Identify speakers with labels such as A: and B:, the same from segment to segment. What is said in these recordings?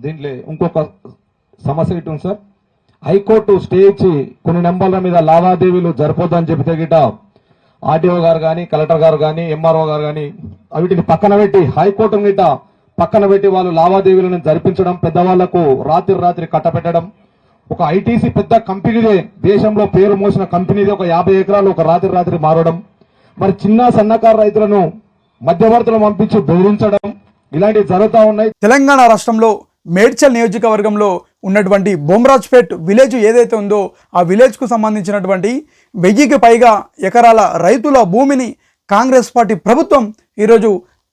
A: దీంట్లో ఇంకొక సమస్య ఇటు సార్. హైకోర్టు స్టే ఇచ్చి కొన్ని నెంబర్ల మీద లావాదేవీలు జరపొద్దని చెబితే గిట ఆర్డీఓ గారు కానీ కలెక్టర్ గారు కానీ ఎంఆర్ఓ గారు కానీ వీటిని పక్కన పెట్టి హైకోర్టు గిట పక్కన పెట్టి వాళ్ళు లావాదేవీలను జరిపించడం, పెద్దవాళ్లకు రాత్రి కట్టపెట్టడం. ఒక ఐటీసీ పెద్ద కంపెనీదే, దేశంలో పేరు మోసిన కంపెనీదే, ఒక 50 ఎకరాలు ఒక రాత్రి మారడం. మరి చిన్న సన్నకారు రైతులను మధ్యవర్తులను పంపించి బెదిరించడం, ఇలాంటివి జరుగుతూ ఉన్నాయి.
B: తెలంగాణ రాష్ట్రంలో మేడ్చల్ నియోజకవర్గంలో ఉన్నటువంటి బొమ్రాజ్పేట్ విలేజ్ ఏదైతే ఉందో ఆ విలేజ్కు సంబంధించినటువంటి 1000కి పైగా ఎకరాల రైతుల భూమిని కాంగ్రెస్ పార్టీ ప్రభుత్వం ఈరోజు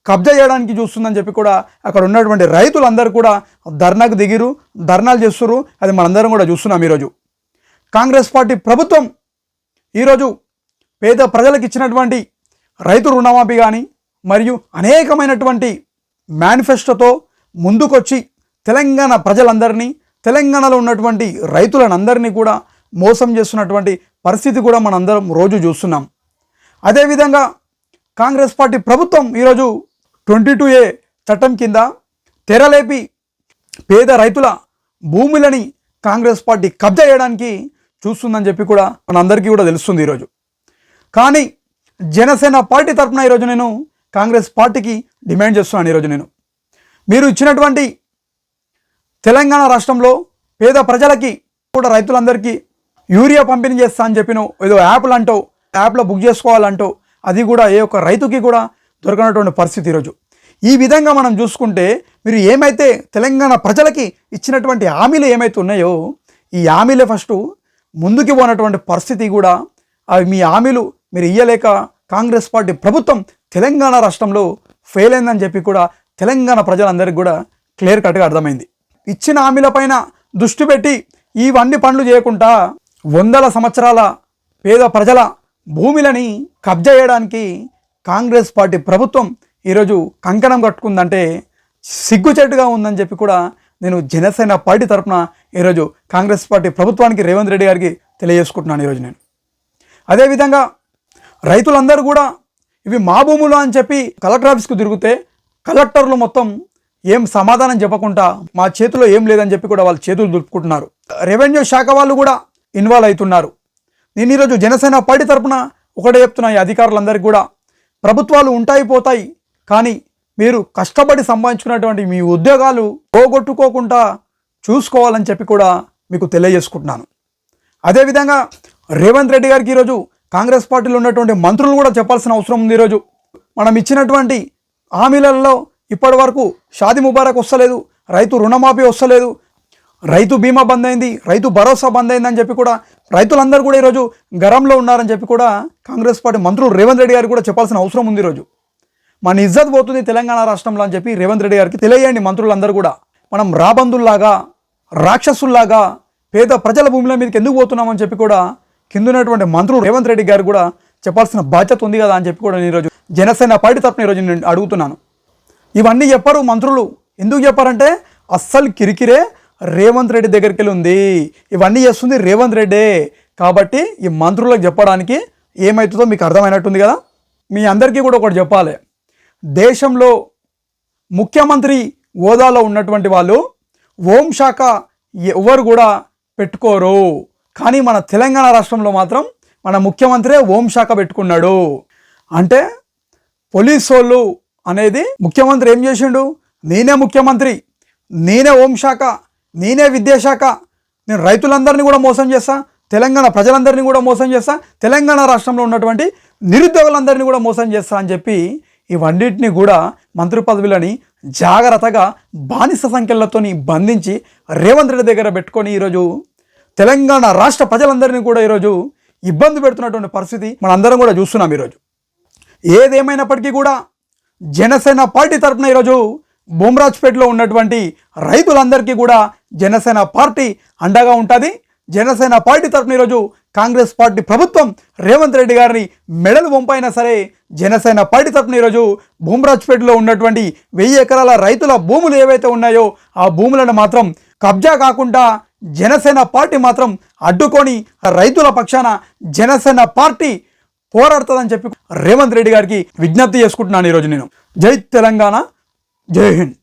B: కబ్జా చేయడానికి చూస్తుందని చెప్పి కూడా అక్కడ ఉన్నటువంటి రైతులందరూ కూడా ధర్నాకు దిగిరు, ధర్నాలు చేస్తున్నారు. అది మనందరం కూడా చూస్తున్నాం. ఈరోజు కాంగ్రెస్ పార్టీ ప్రభుత్వం ఈరోజు పేద ప్రజలకు ఇచ్చినటువంటి రైతు రుణమాఫీ కానీ మరియు అనేకమైనటువంటి మేనిఫెస్టోతో ముందుకొచ్చి తెలంగాణ ప్రజలందరినీ, తెలంగాణలో ఉన్నటువంటి రైతులందరినీ కూడా మోసం చేస్తున్నటువంటి పరిస్థితి కూడా మనందరం రోజు చూస్తున్నాం. అదేవిధంగా కాంగ్రెస్ పార్టీ ప్రభుత్వం ఈరోజు 22A చట్టం కింద తెరలేపి పేద రైతుల భూములని కాంగ్రెస్ పార్టీ కబ్జా చేయడానికి చూస్తుందని చెప్పి కూడా మనందరికీ కూడా తెలుస్తుంది ఈరోజు. కానీ జనసేన పార్టీ తరఫున ఈరోజు నేను కాంగ్రెస్ పార్టీకి డిమాండ్ చేస్తున్నాను. ఈరోజు నేను మీరు ఇచ్చినటువంటి తెలంగాణ రాష్ట్రంలో పేద ప్రజలకి కూడా రైతులందరికీ యూరియా పంపిణీ చేస్తా అని చెప్పిన ఏదో యాప్లు అంటో యాప్లో బుక్ చేసుకోవాలంటో అది కూడా ఏ ఒక్క రైతుకి కూడా దొరకనటువంటి పరిస్థితి ఈరోజు. ఈ విధంగా మనం చూసుకుంటే మీరు ఏమైతే తెలంగాణ ప్రజలకి ఇచ్చినటువంటి హామీలు ఏమైతే ఉన్నాయో ఈ హామీలే ఫస్ట్ ముందుకు పోనటువంటి పరిస్థితి కూడా, అవి మీ హామీలు మీరు ఇయ్యలేక కాంగ్రెస్ పార్టీ ప్రభుత్వం తెలంగాణ రాష్ట్రంలో ఫెయిల్ అయిందని చెప్పి కూడా తెలంగాణ ప్రజలందరికీ కూడా క్లియర్ కట్గా అర్థమైంది. ఇచ్చిన హామీలపైన దృష్టి పెట్టి ఇవన్నీ పనులు చేయకుండా 100 సంవత్సరాల పేద ప్రజల భూములని కబ్జా చేయడానికి కాంగ్రెస్ పార్టీ ప్రభుత్వం ఈరోజు కంకణం కట్టుకుందంటే సిగ్గుచేటుగా ఉందని చెప్పి కూడా నేను జనసేన పార్టీ తరఫున ఈరోజు కాంగ్రెస్ పార్టీ ప్రభుత్వానికి రేవంత్ రెడ్డి గారికి తెలియజేసుకుంటున్నాను ఈరోజు నేను. అదేవిధంగా రైతులందరూ కూడా ఇవి మా భూములు అని చెప్పి కలెక్టర్ ఆఫీస్కు తిరిగితే కలెక్టర్లు మొత్తం ఏం సమాధానం చెప్పకుండా మా చేతిలో ఏం లేదని చెప్పి కూడా వాళ్ళు చేతులు దులుపుకుంటున్నారు. రెవెన్యూ శాఖ వాళ్ళు కూడా ఇన్వాల్వ్ అవుతున్నారు. నేను ఈరోజు జనసేన పార్టీ తరఫున ఒకటే చెప్తున్నా, ఈ అధికారులందరికీ కూడా ప్రభుత్వాలు ఉంటాయి పోతాయి, కానీ మీరు కష్టపడి సంపాదించుకున్నటువంటి మీ ఉద్యోగాలు పోగొట్టుకోకుండా చూసుకోవాలని చెప్పి కూడా మీకు తెలియజేసుకుంటున్నాను. అదేవిధంగా రేవంత్ రెడ్డి గారికి ఈరోజు కాంగ్రెస్ పార్టీలో ఉన్నటువంటి మంత్రులు కూడా చెప్పాల్సిన అవసరం ఉంది. ఈరోజు మనం ఇచ్చినటువంటి హామీలలో ఇప్పటి వరకు షాదీ ముబారక్ వస్తలేదు, రైతు రుణమాఫీ వస్తలేదు, రైతు బీమా బంద్ అయింది, రైతు భరోసా బంద్ అయిందని చెప్పి కూడా రైతులందరూ కూడా ఈరోజు గరంలో ఉన్నారని చెప్పి కూడా కాంగ్రెస్ పార్టీ మంత్రులు రేవంత్ రెడ్డి గారికి కూడా చెప్పాల్సిన అవసరం ఉంది. ఈరోజు మన ఇజ్జత్ పోతుంది తెలంగాణ రాష్ట్రంలో అని చెప్పి రేవంత్ రెడ్డి గారికి తెలియజేయండి. మంత్రులందరూ కూడా మనం రాబందుల్లాగా రాక్షసుల్లాగా పేద ప్రజల భూముల మీదకి ఎందుకు పోతున్నామని చెప్పి కూడా కిందన్నటువంటి మంత్రులు రేవంత్ రెడ్డి గారు కూడా చెప్పాల్సిన బాధ్యత ఉంది కదా అని చెప్పి కూడా నేను ఈరోజు జనసేన పార్టీ తరఫున ఈరోజు నేను అడుగుతున్నాను. ఇవన్నీ చెప్పారు మంత్రులు. ఎందుకు చెప్పారంటే అస్సలు కిరికిరే రేవంత్ రెడ్డి దగ్గరికి వెళ్ళి ఉంది, ఇవన్నీ చేస్తుంది రేవంత్ రెడ్డే. కాబట్టి ఈ మంత్రులకు చెప్పడానికి ఏమవుతుందో మీకు అర్థమైనట్టుంది కదా. మీ అందరికీ కూడా ఒకటి చెప్పాలి, దేశంలో ముఖ్యమంత్రి హోదాలో ఉన్నటువంటి వాళ్ళు హోంశాఖ ఎవరు కూడా పెట్టుకోరు, కానీ మన తెలంగాణ రాష్ట్రంలో మాత్రం మన ముఖ్యమంత్రి హోంశాఖ పెట్టుకున్నాడు. అంటే పోలీసు వాళ్ళు అనేది ముఖ్యమంత్రి ఏం చేసిండు, నేనే ముఖ్యమంత్రి, నేనే హోంశాఖ, నేనే విద్యాశాఖ, నేను రైతులందరినీ కూడా మోసం చేస్తా, తెలంగాణ ప్రజలందరినీ కూడా మోసం చేస్తా, తెలంగాణ రాష్ట్రంలో ఉన్నటువంటి నిరుద్యోగులందరినీ కూడా మోసం చేస్తా అని చెప్పి ఇవన్నిటిని కూడా మంత్రి పదవులని జాగ్రత్తగా బానిస సంఖ్యలతోని బంధించి రేవంత్ రెడ్డి దగ్గర పెట్టుకొని ఈరోజు తెలంగాణ రాష్ట్ర ప్రజలందరినీ కూడా ఈరోజు ఇబ్బంది పెడుతున్నటువంటి పరిస్థితి మనందరం కూడా చూస్తున్నాం. ఈరోజు ఏదేమైనప్పటికీ కూడా జనసేన పార్టీ తరఫున ఈరోజు బొమ్రాజ్పేటలో ఉన్నటువంటి రైతులందరికీ కూడా జనసేన పార్టీ అండగా ఉంటుంది. జనసేన పార్టీ తరఫున ఈరోజు కాంగ్రెస్ పార్టీ ప్రభుత్వం రేవంత్ రెడ్డి గారిని మెడలు వంపైనా సరే జనసేన పార్టీ తరఫున ఈరోజు బొమ్రాజ్పేటలో ఉన్నటువంటి 1000 ఎకరాల రైతుల భూములు ఏవైతే ఉన్నాయో ఆ భూములను మాత్రం కబ్జా కాకుండా జనసేన పార్టీ మాత్రం అడ్డుకొని రైతుల పక్షాన జనసేన పార్టీ పోరాడుతుందని చెప్పి రేవంత్ రెడ్డి గారికి విజ్ఞప్తి చేసుకుంటున్నాను ఈరోజు నేను. జై తెలంగాణ, జై హింద్.